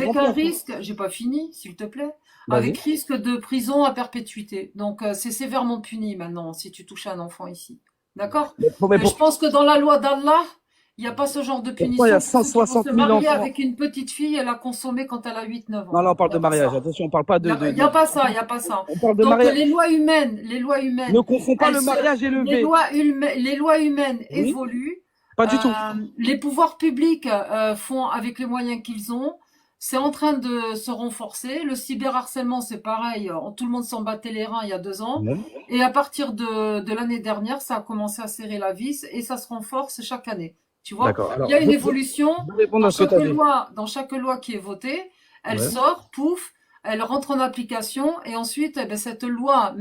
avec un risque, j'ai pas fini, s'il te plaît, avec Vas-y. risque de prison à perpétuité. Donc, c'est sévèrement puni maintenant si tu touches un enfant ici. D'accord? Mais Je pense que dans la loi d'Allah, il n'y a pas ce genre de pourquoi il y a punition pour cent ceux qui vont se soixante mille marier enfants? avec une petite fille et la consommer quand elle a 8, 9 ans. Non, là, on parle Il n'y de a pas mariage. ça. Attention, on parle pas Il y a pas ça, il y a pas ça. On parle de Donc, mariage. les lois Ne humaines, confonds pas le mariage et le V. les lois humaines Oui? évoluent. Pas du tout. Les pouvoirs publics font avec les moyens qu'ils ont. C'est en train de se renforcer. Le cyberharcèlement, c'est pareil. Tout le monde s'en battait les reins il y a 2 ans. Ouais. Et à partir de l'année dernière, ça a commencé à serrer la vis et ça se renforce chaque année. Tu vois, D'accord. il Alors, y a une évolution je vais répondre à ce que tu as dit. dans chaque loi qui est votée. Elle Ouais. sort, pouf, elle rentre en application et ensuite, eh ben, cette loi,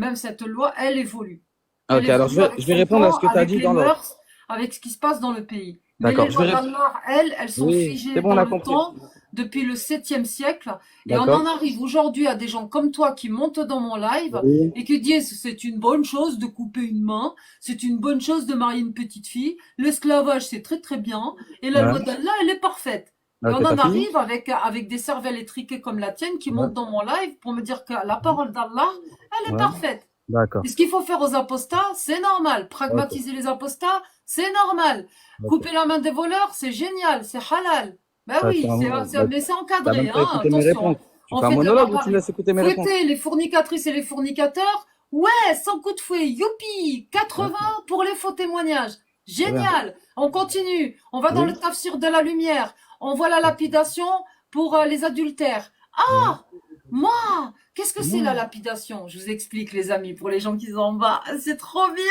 elle évolue. Elle Ok, alors évolue avec je vais son répondre à temps, ce que tu as avec dit les dans l'ordre. mœurs, avec ce qui se passe dans le pays. Mais les D'accord. lois d'Allah, elles sont Oui, c'est figées bon, on dans a le compris. temps depuis le 7e siècle. Et on D'accord. en arrive aujourd'hui à des gens comme toi qui montent dans mon live Oui. et qui disent c'est une bonne chose de couper une main, c'est une bonne chose de marier une petite fille, l'esclavage c'est très très bien, et la loi Ouais. d'Allah elle est parfaite. Et on Ok, t'as en fini? arrive avec des cervelles étriquées comme la tienne qui Ouais. montent dans mon live pour me dire que la parole d'Allah, elle est Ouais. parfaite. D'accord. Et ce qu'il faut faire aux apostats, c'est normal. Ok. Pragmatiser les apostats, c'est normal. Ok. Couper la main des voleurs, c'est génial, c'est halal. Ben Bah, oui, mais c'est t'as encadré, même pas hein, écouté mes réponses. attention. Tu On fais un fait de la monologue ou tu me barbarie. laisses écouter mes réponses? Fouetter les fournicatrices et les fornicateurs, ouais, sans coup de fouet, youpi, Ouais. 80 pour les faux témoignages. Très bien. Génial. On continue. On va dans le Oui. tafsir de la lumière. On voit la lapidation pour les adultères. Ouais. Ah, moi, qu'est-ce que c'est la Non. lapidation? Je vous explique, les amis, pour les gens qui sont en bas. C'est trop bien,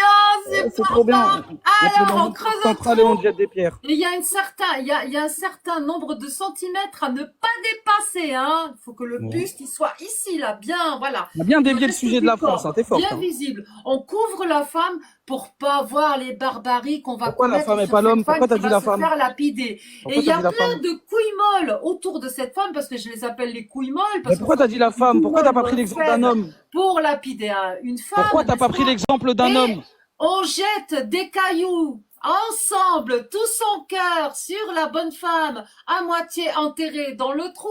c'est C'est trop bien. barbare. On te met dans Alors, on une creuse fosse un centrale et on te trou. jette des pierres. Et il y a un certain nombre de centimètres à ne pas dépasser, hein. Il faut que le Ouais. buste, il soit ici, là, bien, voilà. On a bien Le dévié le reste sujet de du la France, hein. corps, T'es forte, bien hein. visible. On couvre la femme pour pas voir les barbaries qu'on va Pourquoi la commettre femme et sur pas cette l'homme? femme Pourquoi t'as qui dit va la se femme? faire lapider. Et Pourquoi il y t'as a dit la plein femme? de couilles molles autour de cette femme, parce que je les appelle les couilles molles, Mais parce que pourquoi t'as quand dit il faut la des femme? couilles Pourquoi t'as molles pas pris l'exemple d'un faibles homme? pour lapider une Pourquoi femme, t'as pas n'est-ce pris pas? l'exemple d'un Et homme? on jette des cailloux ensemble, tout son cœur, sur la bonne femme, à moitié enterrée dans le trou,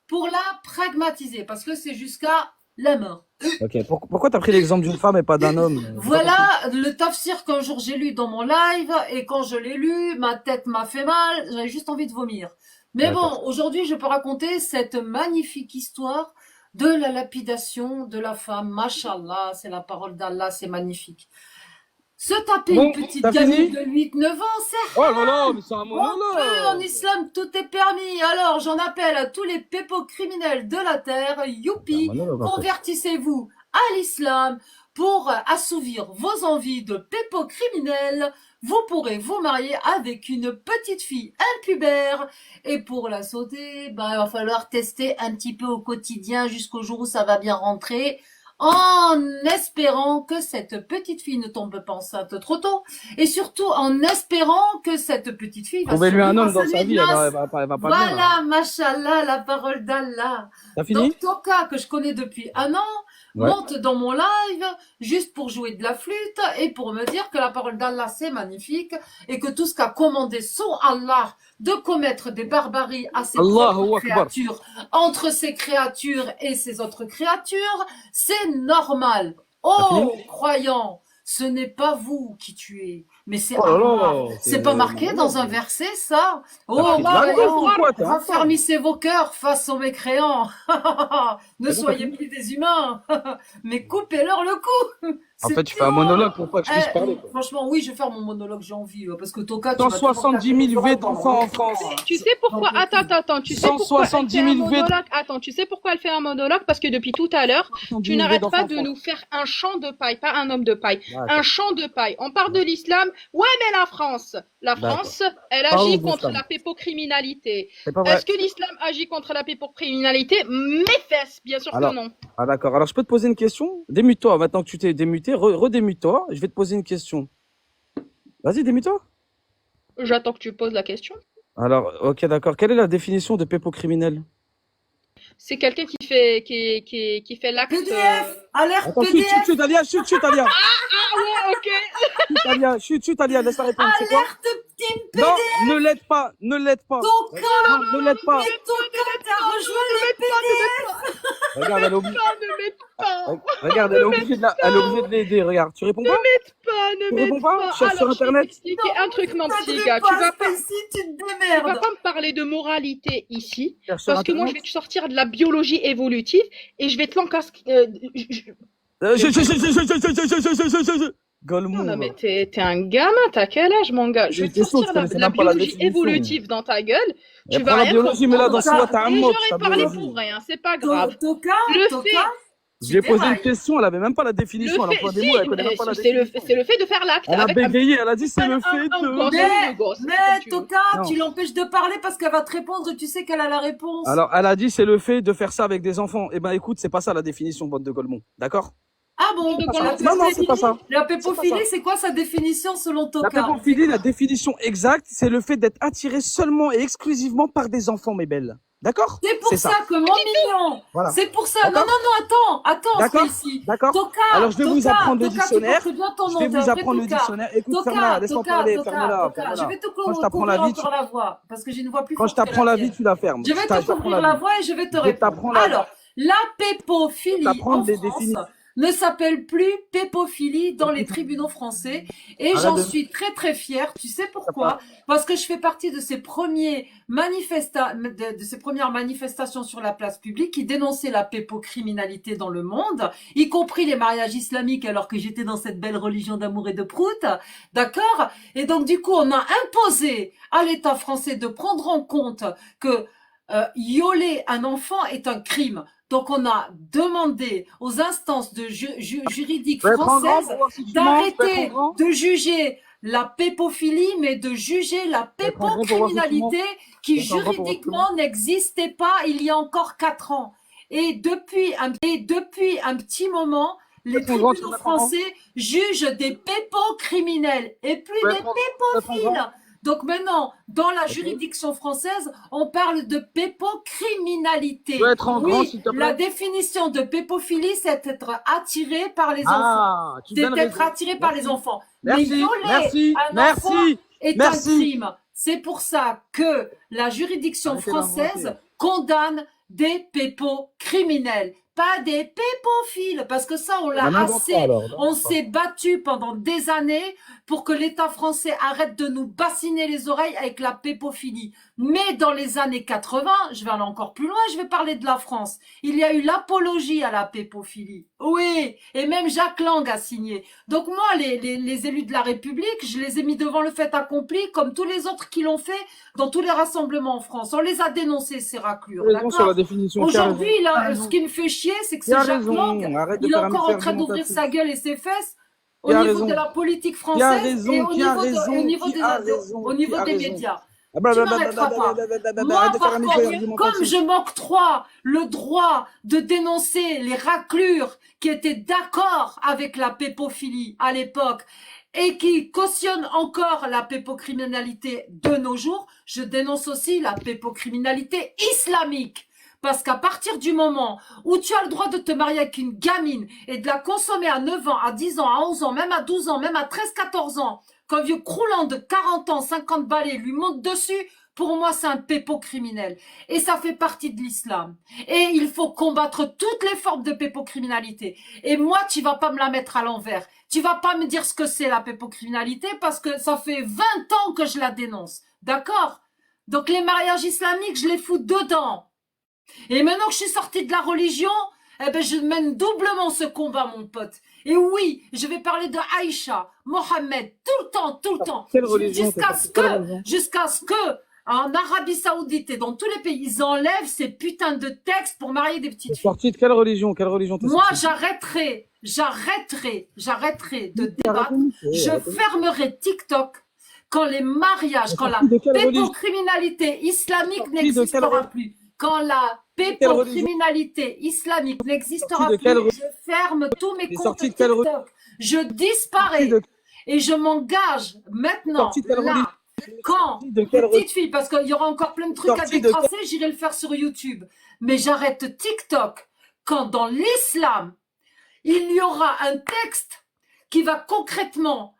pour la pragmatiser, parce que c'est jusqu'à la mort. Ok, pourquoi t'as pris l'exemple d'une femme et pas d'un homme? J'ai pas Voilà compris. le tafsir qu'un jour j'ai lu dans mon live, et quand je l'ai lu, ma tête m'a fait mal, j'avais juste envie de vomir. Mais D'accord. bon, aujourd'hui, je peux raconter cette magnifique histoire de la lapidation de la femme. Mashallah, c'est la parole d'Allah, c'est magnifique. Se taper une Bon, petite t'as gamine fini? de 8, 9 ans, c'est Oh là là, mais c'est un on peut, en monologue! islam, tout est permis. Alors, j'en appelle à tous les pépocriminels de la terre. C'est un Youpi, monologue en fait. convertissez-vous à l'islam pour assouvir vos envies de pépocriminels. Vous pourrez vous marier avec une petite fille impubère. Et pour la sauter, ben, il va falloir tester un petit peu au quotidien jusqu'au jour où ça va bien rentrer. En espérant que cette petite fille ne tombe pas enceinte trop tôt. Et surtout en espérant que cette petite fille va Trouvez-lui un survivre à homme sa dans sa nuit de vie, noces. elle va pas bien là. Voilà, mashallah, la parole d'Allah. T'as fini? Donc Toka, que je connais depuis un an, Ouais. monte dans mon live juste pour jouer de la flûte et pour me dire que la parole d'Allah c'est magnifique et que tout ce qu'a commandé son Allah de commettre des barbaries à ses propres Allahu Akbar. créatures, entre ses créatures et ses autres créatures, c'est normal. T'as fini? Oh, croyants, ce n'est pas vous qui tuez, mais c'est Oh là Allah. là, C'est pas marqué dans un verset, ça? t'as Oh, pris de la tête ou croyants, quoi? T'es un fan. raffermissez vos cœurs face aux mécréants. Ne C'est bon, t'as soyez fini? plus des humains, mais coupez-leur le cou. En C'est fait, tu fais un pur. monologue pour pas que je puisse parler, quoi. Franchement, oui, je vais faire mon monologue, j'ai envie, parce que Toka, tu Cent vas toujours soixante-dix taper les mille V oreilles pendant d'enfants en longtemps. France. Tu sais pourquoi? Attends, tu sais Cent pourquoi elle soixante-dix fait un mille V. monologue? Attends, tu sais pourquoi elle fait un monologue? Parce que depuis tout à l'heure, 70 tu 000 V n'arrêtes d'enfants pas en de France. nous faire un champ de paille, pas un homme de paille, un D'accord. champ de paille. On parle de l'islam. Ouais, mais la D'accord. France, elle Parlons agit de contre l'islam. la pépocriminalité. C'est pas vrai. Est-ce que l'islam agit contre la pépocriminalité? Mes fesses, bien sûr que Alors, non. ah d'accord. Alors, je peux te poser une question? Démute-toi. Maintenant que tu t'es démuté, redémute-toi. Je vais te poser une question. Vas-y, démute-toi. J'attends que tu poses la question. Alors, ok, d'accord. Quelle est la définition de pépocriminel? c'est quelqu'un qui fait l'acte. PDF, alerte Attends, chut, PDF, chut, Alia, chut, Alia. Ah ouais, ok. Chut, Alia, chut, Alia, laisse la répondre. C'est quoi? alerte team Non, PDF, ne l'aide pas, ne l'aide pas. Toka, Non, ne l'aide pas. mais Toka, t'as rejoint les PDF. Regarde, elle est obligée. Ne m'aide pas. Regarde, elle est obligée de l'aider. Regarde, tu réponds pas? Ne Tu m'aide réponds pas? pas. Cherche sur Alors, je vais Internet. t'expliquer un truc, mon petit T'aiderais gars. pas, Tu vas pas Stacy, tu te Tu vas démerdes. pas me parler de moralité ici, Cherche sur parce que moi je Internet. vais te sortir de la biologie évolutive et je vais te l'encasquer. Golemon. Non mais t'es un gamin, t'as quel âge mon gars? Je vais te sortir la biologie évolutive dans ta gueule. Tu vas la rien biologie, mais là, dans comprendre. 6 mois, t'as un Et mot. j'aurais parlé pour rien, c'est pas grave. Toka, Le Toka, fait- Je lui ai posé une dérailles. question, elle avait même pas la définition. Elle emploie des mots, elle connaît même pas la c'est définition. le fait de faire l'acte Elle a avec un bégayé, elle a dit c'est le un fait gosse, de. un gosse, Mais comme tu veux. Toka, Non. tu l'empêches de parler parce qu'elle va te répondre et tu sais qu'elle a la réponse. Alors, elle a dit c'est le fait de faire ça avec des enfants. Eh ben, écoute, c'est pas ça la définition, bande de Golemon. D'accord? Ah bon? Donc, La non, non, c'est pas ça. La C'est pépophilie, pas ça. c'est quoi sa définition selon La Toka? pédophilie, la définition exacte, c'est le fait d'être attiré seulement et exclusivement par des enfants, mes belles. D'accord? C'est pour C'est ça ça. que mon mignon, Voilà. c'est pour ça. Non, D'accord. attends, D'accord. Stacy. D'accord? Toka, Alors, je vais vous Toka, apprendre le Toka, dictionnaire. tu portes bien ton Je nom, vais t'es un vous vrai apprendre le Toka. dictionnaire. Écoute, Toka, ferme-la, laisse-moi Toka, parler, Toka, ferme-la, Toka. ferme-la. Je vais te Quand je t'apprends la couvrir vie, encore la voix, parce que j'ai une voix plus Quand forte je t'apprends que la la vie, tienne. tu la fermes. Je vais te t'apprends couvrir la vie. voix et je vais te Je vais t'apprendre répondre. la vie. Alors, la pépophilie t'apprendre en des France définitions. ne s'appelle plus pépophilie dans les tribunaux français et Arrête j'en de- suis très très fière. Tu sais pourquoi? Parce que je fais partie de ces de ces premières manifestations sur la place publique qui dénonçaient la pépocriminalité dans le monde, y compris les mariages islamiques alors que j'étais dans cette belle religion d'amour et de prout. D'accord? Et donc du coup, on a imposé à l'État français de prendre en compte que violer un enfant est un crime. Donc on a demandé aux instances juridiques Je vais être en grand françaises pour voir si tu mens, je vais être en d'arrêter grand. de juger la pépophilie, mais de juger la vais être en grand pour voir si tu pépocriminalité qui Je vais être en grand pour voir si tu juridiquement n'existait pas il y a encore 4 ans. Et depuis un petit moment, les vais être en grand, tu tribunaux vas être en grand. français jugent des pépocriminels et plus Je vais des être en- je vais être en pépophiles. grand. Donc maintenant, dans la Ok. juridiction française, on parle de pépocriminalité. Je vais être en grand, Oui, s'il te plaît. la définition de pépophilie, c'est être attiré par les enfants. Ah, tu C'est donnes être raison. attiré par les enfants. Mais Merci, violer merci, un enfant merci. est merci. un crime. C'est pour ça que la juridiction Arrêtez française d'inventer. condamne des pépocriminels, pas des pépophiles, parce que ça, on l'a assez. On s'est battu pendant des années pour que l'État français arrête de nous bassiner les oreilles avec la pépophilie. Mais dans les années 80, je vais aller encore plus loin, je vais parler de la France. Il y a eu l'apologie à la pépophilie. Oui, et même Jacques Lang a signé. Donc moi, les élus de la République, je les ai mis devant le fait accompli, comme tous les autres qui l'ont fait dans tous les rassemblements en France. On les a dénoncés, ces raclures, Tu as raison sur la d'accord? définition. Aujourd'hui, tu as là, raison. ce qui me fait chier, c'est que Tu as c'est Jacques raison. Lang. Arrête de Il est faire un encore en train d'ouvrir argumentatif. sa gueule et ses fesses au Tu as niveau raison. de la politique Tu as française raison, et au tu as niveau, raison, au niveau tu des, as raison, au niveau tu as des raison. médias. Ah bah, Tu bah, m'arrêteras bah, pas. bah, bah, bah, bah, Moi, arrête de faire par un effet contre, comme argumentatif. je m'octroie le droit de dénoncer les raclures qui étaient d'accord avec la pépophilie à l'époque et qui cautionnent encore la pépocriminalité de nos jours, je dénonce aussi la pépocriminalité islamique. Parce qu'à partir du moment où tu as le droit de te marier avec une gamine et de la consommer à 9 ans, à 10 ans, à 11 ans, même à 12 ans, même à 13, 14 ans, qu'un vieux croulant de 40 ans, 50 balais lui monte dessus, pour moi, c'est un pépocriminel. Et ça fait partie de l'islam. Et il faut combattre toutes les formes de pépocriminalité. Et moi, tu vas pas me la mettre à l'envers. Tu vas pas me dire ce que c'est la pépocriminalité parce que ça fait 20 ans que je la dénonce. D'accord? Donc les mariages islamiques, je les fous dedans. Et maintenant que je suis sortie de la religion, eh ben, je mène doublement ce combat, mon pote. Et oui, je vais parler de Aïcha, Mohammed, tout le temps. Quelle religion Jusqu'à ce que, en Arabie Saoudite et dans tous les pays, ils enlèvent ces putains de textes pour marier des petites T'es filles. sorti de quelle religion? Quelle religion t'es Moi, sorti? j'arrêterai de Arrête débattre. de niquer, Je arrête de niquer. fermerai TikTok quand les mariages, quand la De quelle religion? pépocriminalité islamique Sorti de quelle n'existera religion? plus. Quand la quelle pépocriminalité islamique n'existera Sorti de plus, quelle je ferme tous mes T'es comptes sorti de quelle TikTok. Je disparais. Sorti de- Et je m'engage maintenant, Sorti de quelle là, religion? Quand De les quelle petites filles, parce qu'il y aura encore plein de trucs à sortie de détracer, j'irai le faire sur YouTube. Mais j'arrête TikTok quand dans l'islam, il y aura un texte qui va concrètement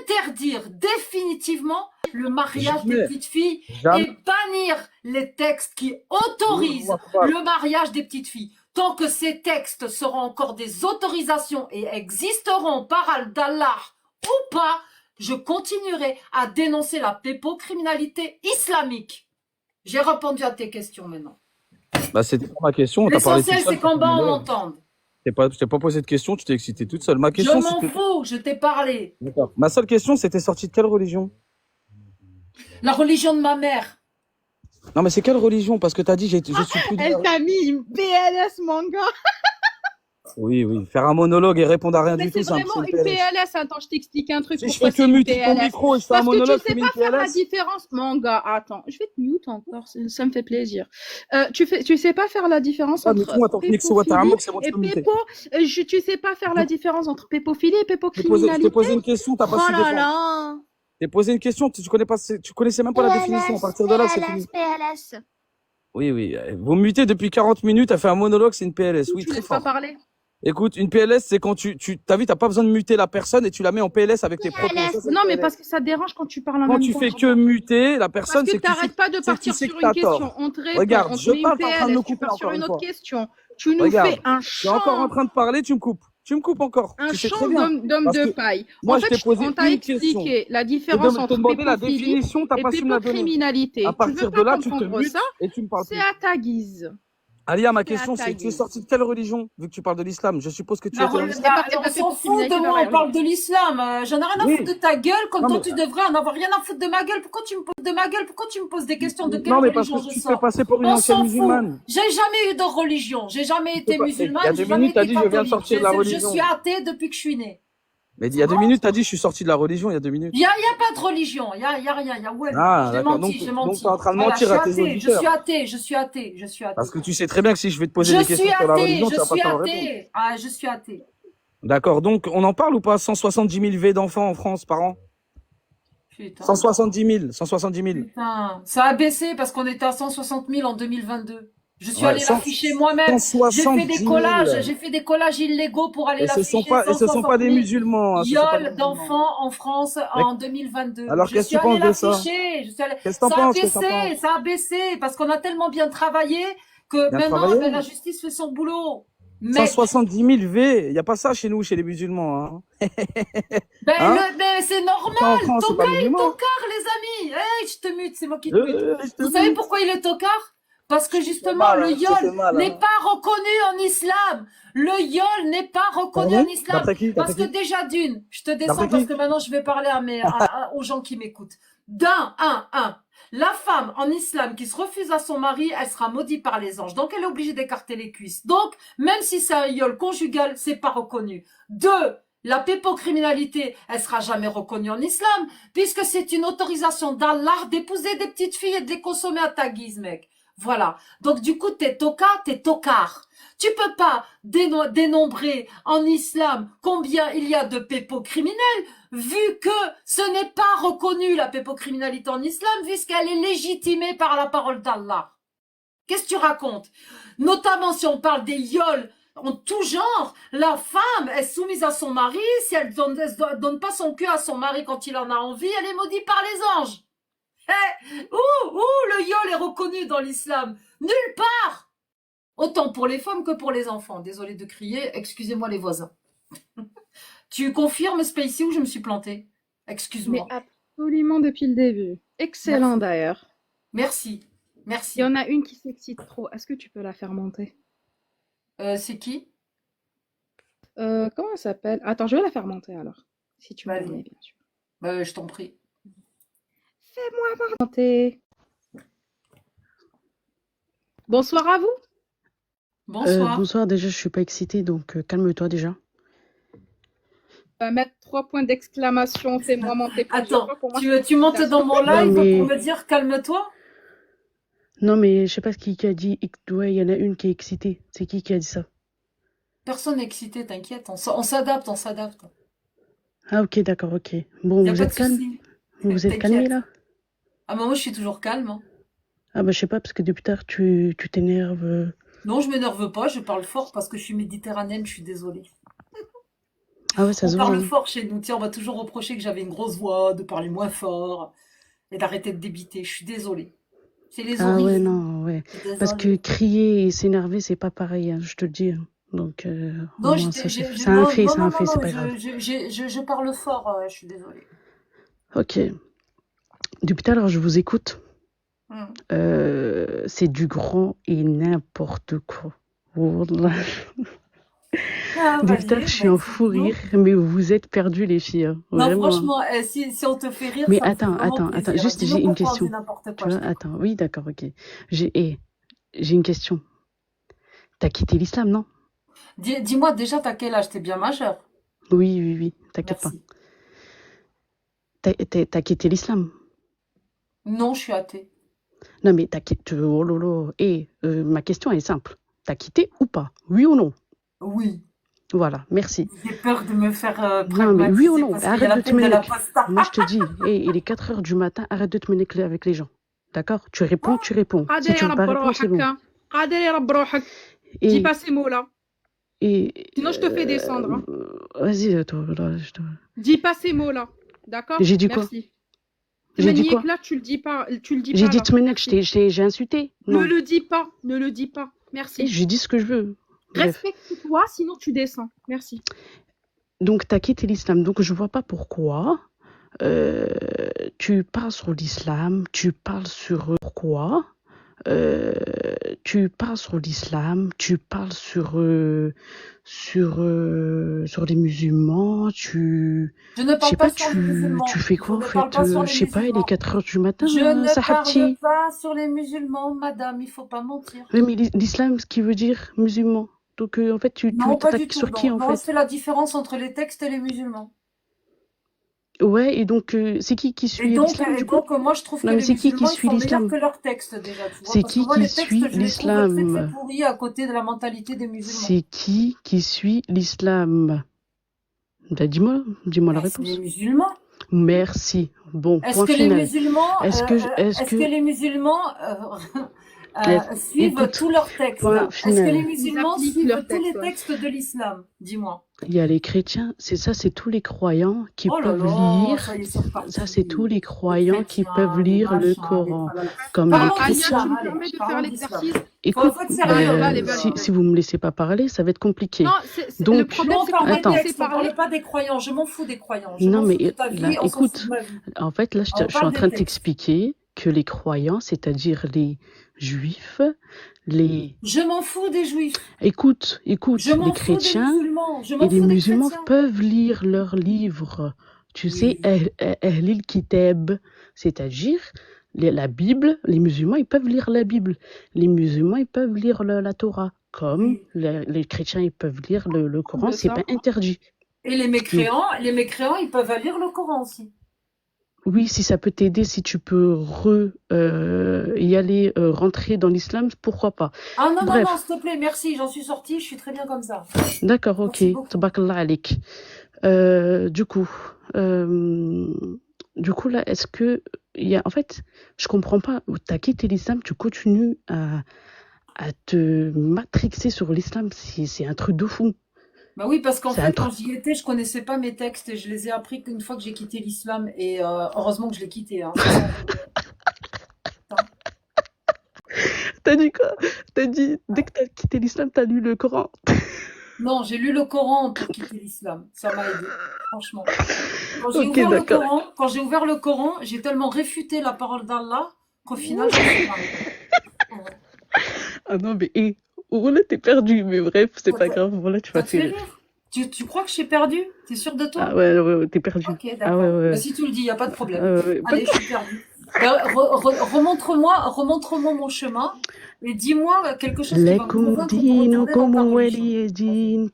interdire définitivement le mariage des jamais, petites filles jamais. et bannir les textes qui autorisent le mariage des petites filles. Tant que ces textes seront encore des autorisations et existeront par d'Allah ou pas, je continuerai à dénoncer la pépocriminalité islamique. J'ai répondu à tes questions maintenant. Bah, c'était pas ma question. T'as parlé L'essentiel, tout seul. c'est qu'en bas, on m'entende. Je t'ai pas posé de question, tu t'es excité toute seule. Ma Je question, m'en c'était. fous, je t'ai parlé. D'accord. Ma seule question, c'était sorti de quelle religion? La religion de ma mère. Non, mais c'est quelle religion? Parce que t'as dit, je suis plus de Elle t'a mis une PLS, mon gars. Oui, oui. Faire un monologue et répondre à rien Mais du tout, c'est vraiment une PLS. Attends, je t'explique un truc. Si je Pourquoi fais que c'est une muter ton PLS. micro et je fais un Parce que monologue, tu sais pas faire la différence, mon gars. Attends, je vais te mute encore, ça me fait plaisir. Tu sais pas faire la différence entre pépophilie et pépo. Tu sais pas faire la différence entre pépophilie et pépocriminalité. Je t'ai posé une question, t'as pas su Oh là répondre. là. Je t'ai posé une question, tu connaissais même pas la définition. À partir de là, c'est fini. PLS. Oui, oui. Vous me mutez depuis 40 minutes, elle fait un monologue, c'est une PLS. Oui, Tu très laisses pas fort. parler. Écoute, une PLS, c'est quand t'as vu, t'as pas besoin de muter la personne et tu la mets en PLS avec tes propres. Non, mais parce que ça dérange quand tu parles en Quand même tu temps. fais que muter la personne, Parce c'est que t'arrêtes pas de partir sur une question. On te répond, Regarde, on te je met parle, une t'es en train de me PLS, tu couper pars sur encore une une autre fois. question. Tu nous Regarde, fais un je suis encore en champ, train de parler, tu me coupes. Tu me coupes encore. un Tu sais champ très bien. d'homme Parce de que paille. moi, En je fait, t'ai posé on t'a une question. expliqué la Je différence te entre demandais la pépophilie définition, t'as et pas su me la donner. pépocriminalité. À Tu veux partir de pas là, tu te comprendre mutes ça? et tu me parles C'est plus. à ta guise. Alia, ma C'est question, à ta c'est tu es guise. sorti de quelle religion, vu que tu parles de l'islam? Je suppose que tu étais en C'est islam. parti de On la s'en fout pépocriminalité de dans moi, la on parle religion. de l'islam. J'en ai rien à Oui. foutre de ta gueule, comme Non, toi mais- tu devrais en avoir rien à foutre de ma gueule. Pourquoi tu me poses de ma gueule? Pourquoi tu me poses des questions de quelle Non, mais parce religion que je tu te fais sors? passer pour une On ancienne s'en fout. musulmane. J'ai jamais eu de religion. J'ai jamais été Il y a musulmane, 2 j'ai jamais minutes, t'as été dit, je viens de catholique. sortir de la Je religion. suis athée depuis que je suis née. Mais il y a 2 minutes, t'as dit, je suis sorti de la religion, il y a 2 minutes. Il y a pas de religion. Il y a rien. Il y a ouais. Ah, J'ai d'accord. menti, j'ai Donc, menti. t'es en train de Voilà, mentir à tes je auditeurs. suis athée. Je suis athée. Parce que tu sais très bien que si je vais te poser Je des suis questions sur la athée. religion, tu Je vas pas suis savoir répondre. athée. Ah, je suis athée. D'accord. Donc, on en parle ou pas? 170 000 V d'enfants en France par an? Putain. 170 000. 170 000. Putain, ça a baissé parce qu'on était à 160 000 en 2022. Je suis Ouais, allée l'afficher moi-même. J'ai fait 170 000. des collages illégaux pour aller Et ce sont l'afficher. pas, et ce sont pas des musulmans. Hein, ce sont pas des Viol musulmans. d'enfants en France en 2022. Alors, Je qu'est-ce suis que tu allée penses de ça? l'afficher. Qu'est-ce que t'en Ça a penses? Qu'est-ce que t'en baissé, penses? ça a baissé parce qu'on a tellement bien travaillé que Bien maintenant travaillé. ben, la justice fait son boulot. Mec, 170 000 V. Il n'y a pas ça chez nous, chez les musulmans. Hein. Hein? ben, c'est Ça, en normal. France, c'est pas Tocard, musulman. tocard, les amis. Hey, je te mute, c'est moi qui te mute. Je te Vous savez dis. pourquoi il est tocard? Parce que justement, mal, le hein, ça fait viol mal, hein. n'est pas reconnu en islam. Le viol n'est pas reconnu Pardon? en islam. D'après qui? Parce D'après que qui? déjà d'une, je te descends D'après parce qui? que maintenant je vais parler aux gens qui m'écoutent. La femme en islam qui se refuse à son mari, elle sera maudite par les anges. Donc elle est obligée d'écarter les cuisses. Donc, même si c'est un viol conjugal, c'est pas reconnu. Deux, la pépocriminalité, elle sera jamais reconnue en islam, puisque c'est une autorisation d'Allah d'épouser des petites filles et de les consommer à ta guise, mec. Voilà. Donc, du coup, t'es tocard. Tu peux pas dénombrer en islam combien il y a de pépocriminels, vu que ce n'est pas reconnu, la pépocriminalité en islam, puisqu'elle est légitimée par la parole d'Allah. Qu'est-ce que tu racontes? Notamment si on parle des viols en tout genre, la femme est soumise à son mari, si elle donne pas son cul à son mari quand il en a envie, elle est maudite par les anges. Le viol est reconnu dans l'islam? Nulle part. Autant pour les femmes que pour les enfants. Désolée de crier, excusez-moi les voisins. Tu confirmes, Spacey, ou je me suis plantée? Excuse-moi. Mais absolument depuis le début. Excellent d'ailleurs. Merci. Il y en a une qui s'excite trop. Est-ce que tu peux la faire monter? C'est qui? Comment elle s'appelle? Attends, je vais la faire monter alors. Si tu me permets, bien sûr. Je t'en prie. Fais-moi monter. Bonsoir à vous. Bonsoir. Bonsoir, déjà je suis pas excitée, donc calme-toi déjà. On va mettre 3 points d'exclamation, fais-moi monter. Attends, tu montes dans mon live pour me dire calme-toi? Non mais je sais pas qui a dit, ouais, il y en a une qui est excitée. C'est qui a dit ça? Personne n'est excité, t'inquiète, on s'adapte. Ah ok, d'accord, ok. Bon, vous êtes calme? Vous êtes calmé là? Ah, mais moi, je suis toujours calme, hein. Ah bah je sais pas, parce que depuis tard, tu t'énerves. Non, je m'énerve pas, je parle fort parce que je suis méditerranéenne, je suis désolée. Ah ouais, ça On se voit, parle hein. fort chez nous. Tiens, on m'a toujours reproché que j'avais une grosse voix, de parler moins fort et d'arrêter de débiter. Je suis désolée. C'est les Ah ouais, origines. non, ouais. Je suis Parce que désolée. crier et s'énerver, c'est pas pareil, hein, je te le dis, hein. Donc, au Non, moins, ça, c'est un non, fait, non, c'est un non, non, fait, c'est non, pas grave. je parle fort, je suis désolée. Ok. Depuis tout à l'heure, je vous écoute. Hmm. C'est du grand et n'importe quoi. Wallah. Ah, Depuis tout à l'heure, vas-y, je bah suis en écoute, fou rire, dis-nous. mais vous êtes perdus, les filles, hein. Non, Vraiment, hein. franchement, si on te fait rire, Mais ça me fait vraiment attends, plaisir. juste, Dis-nous j'ai une pourquoi on dit question. n'importe Tu quoi, je vois, t'écoute. attends, oui, d'accord, ok. J'ai une question. T'as quitté l'islam, non? Dis-moi déjà, t'as quel âge? T'es bien majeur? Oui, t'inquiète pas. Merci. T'as quitté l'islam? Non, je suis athée. Non, mais t'as quitté. Oh lolo. Ma question est simple. T'as quitté ou pas? Oui ou non? Oui. Voilà, merci. J'ai peur de me faire Non, mais oui ou pragmatiser non? parce qu'il y a Arrête la de te fête de mener. l'apostat. Moi, je te dis, il est 4 heures du matin, arrête de te mener avec les gens. D'accord? Tu réponds, tu réponds. Si قادر tu veux pas يرب répondre, c'est bon. روحك قادر يرب روحك dis Et, pas ces mots-là et sinon je te fais descendre hein. vas-y, toi, là, Dis pas ces mots-là d'accord j'ai dit quoi? merci J'ai dit quoi? là tu le dis pas J'ai dit là Tmenek, merci j'ai insulté? ne Non. le dis pas merci Et je dis ce que je veux. Bref. respecte-toi sinon tu descends merci. Donc, t'as quitté l'islam. Donc, je vois pas pourquoi tu parles sur l'islam, tu parles sur pourquoi tu parles sur l'islam, tu parles sur les musulmans, Je ne je sais parle pas pas, sur les musulmans. tu fais Je quoi en ne parle fait? pas sur Je les sais pas, il est musulmans. 4 heures du matin, Je ne parle Sahabti. pas sur les musulmans, madame, il faut pas mentir. Oui, mais l'islam, ce qui veut dire musulman. Donc, en fait, tu Non, pas du t'attaques tout. sur qui Non, en non, fait? c'est la différence entre les textes et les musulmans. Ouais, et donc, c'est qui suit l'islam du coup? Moi, je trouve que Non, mais les c'est qui musulmans, ils suit sont meilleurs l'islam? que leurs textes, déjà, tu vois. C'est Parce que moi, qui les textes, suit je les trouve très, très l'islam? pourris à côté de la mentalité des musulmans. C'est qui suit l'islam? Bah, dis-moi la Ben, c'est les réponse. musulmans. Merci. Bon, Est-ce point que les final. musulmans, Est-ce est-ce que que, les musulmans suivent écoute, tous leurs textes? point Est-ce que les final. musulmans Ils appliquent suivent leurs tous les textes, ouais. textes de l'islam? Dis-moi. Il y a les chrétiens, c'est tous les croyants qui Oh là peuvent là, lire. ça y est, c'est reparti. Ça, c'est tous les Les croyants qui peuvent chrétiens, les lire le machins, les Coran. tralala. Comme les Parlons Alia, tu chrétiens. d'islam, me allez, permets de faire parlons l'exercice d'islam. Écoute, Faut être sérieux. allez, vas-y. si vous me laissez pas parler, ça va être compliqué. Non, le Donc, Nous, problème on c'est qu'on parle va des te laisser textes, on parler. parle pas des croyants. Je m'en fous des croyants. Je non, m'en fous de mais ta là, vie, on s'en fout écoute, de ma vie. en fait, là, On je suis parle en train des de textes. t'expliquer que les croyants, c'est-à-dire les juifs, les... Je m'en fous des juifs. Écoute, Je les m'en fous des chrétiens musulmans. Je et m'en les fous des musulmans chrétiens. peuvent lire leurs livres. Tu sais, Oui. Ahlil Kitab, c'est-à-dire la Bible, les musulmans, ils peuvent lire la Bible. Les musulmans, ils peuvent lire la Torah. Comme Oui. les chrétiens, ils peuvent lire le Coran, De c'est ça. pas interdit. Et les mécréants, ils peuvent lire le Coran aussi. Oui, si ça peut t'aider, si tu peux y aller, rentrer dans l'islam, pourquoi pas. Ah non, Bref. non, s'il te plaît, merci, j'en suis sortie, je suis très bien comme ça. D'accord, ok. Merci beaucoup. Tabakallah alik. Du coup, là, est-ce que en fait, je comprends pas. T'as quitté l'islam, tu continues à te matrixer sur l'islam, c'est un truc de fou. Bah oui, parce qu'en C'est un fait, quand truc. j'y étais, je connaissais pas mes textes et je les ai appris qu'une fois que j'ai quitté l'islam. Et heureusement que je l'ai quitté. Hein. T'as dit quoi? T'as dit, dès que t'as quitté l'islam, t'as lu le Coran. Non, j'ai lu le Coran pour quitter l'islam. Ça m'a aidé, franchement. Quand j'ai Ok, ouvert le d'accord. Coran, j'ai tellement réfuté la parole d'Allah qu'au final, je me suis mariée. Ouais. Ah non, mais là, t'es perdu. Mais bref, c'est pas grave. Voilà, tu Ça vas te fait faire. rire? Tu crois que je suis perdue? T'es sûre de toi? Ah ouais, t'es perdu. Ok, d'accord. Ah ouais. Bah, si tu le dis, il n'y a pas de problème. Ouais. Allez, je suis perdue. Bah, remontre-moi mon chemin et dis-moi quelque chose qui va me convaincre pour retourner dans ta religion.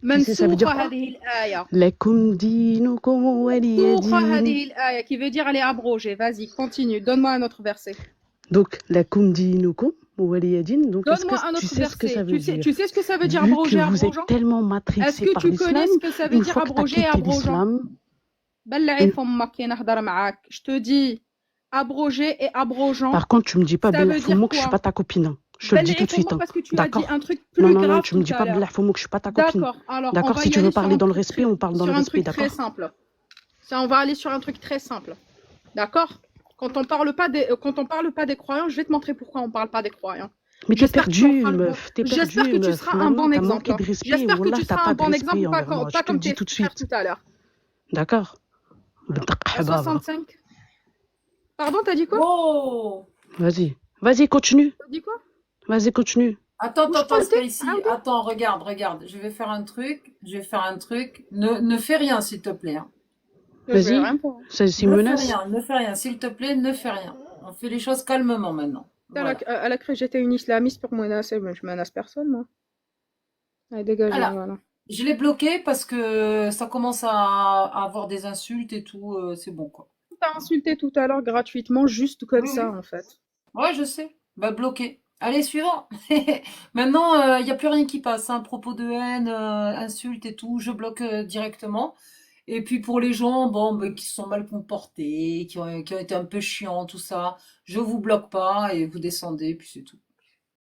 Tu sais, ça veut dire quoi? هذه الآية Lakum dinukum waliya منسوخة din. هذه الآية qui veut dire elle est abrogée. Vas-y, continue. Donne-moi un autre verset. Donc, lakum dinukum waliya din. Donc, est-ce que Donne-moi un tu autre sais ce que ça verset. veut dire? Tu sais ce que ça veut dire Vu abrogé, que vous êtes abrogeant? tellement Est-ce matrixé que par tu l'islam, connais ce que ça veut une dire fois que t'as abrogé et quitté abrogeant? l'islam, بلعي فمك كي نهضر معاك. Je te dis, abrogé et abrogeant, Par contre, tu me dis pas ça Billah veut dire Foumouk, je suis quoi? pas ta copine, hein. Je te le dis tout de suite, hein. Parce que tu as dit D'accord? un truc Non, plus non, non, grave tu me tout dis à pas l'heure. Billah Foumouk, je suis pas ta copine. D'accord, alors on D'accord? va Si y tu aller veux sur parler un dans le truc respect, on parle dans le sur un respect, truc très d'accord? simple. Ça, on va aller sur un truc très simple. D'accord? Quand on parle pas des croyants, je vais te montrer pourquoi on parle pas des croyants. Mais t'es J'espère que tu en perdue, feras le bon. meuf, t'es J'espère perdue, que tu meuf. seras un bon T'as exemple. manqué de respect, J'espère que Wallah, tu t'as seras pas un de bon exemple, respect envers moi, je pas te le comme dis tes tout de frères suite. tout à l'heure. D'accord? À 65. Pardon, t'as dit quoi? Oh! Vas-y, continue. T'as dit quoi? Vas-y, continue. Attends, Bouge pas attends, le thé. Stacy. Attends, regarde. Je vais faire un truc. Ne fais rien, s'il te plaît, hein. Je vais Vas-y, rien faire. c'est une menace. Ne fais rien. S'il te plaît, ne fais rien. On fait les choses calmement maintenant. Voilà. Elle a cru que j'étais une islamiste pour menacer, mais je menace personne, moi. Allez, dégagez, Voilà. voilà. Je l'ai bloqué parce que ça commence à avoir des insultes et tout. C'est bon, quoi. T'as insulté tout à l'heure gratuitement, juste comme Oui, ça, oui. en fait. Ouais, je sais. Bah, bloqué. Allez, suivant. Maintenant, il n'y a plus rien qui passe, hein. Propos de haine, insultes et tout. Je bloque directement. Et puis pour les gens, bon, bah, qui se sont mal comportés, qui ont été un peu chiants, tout ça, je vous bloque pas et vous descendez, puis c'est tout.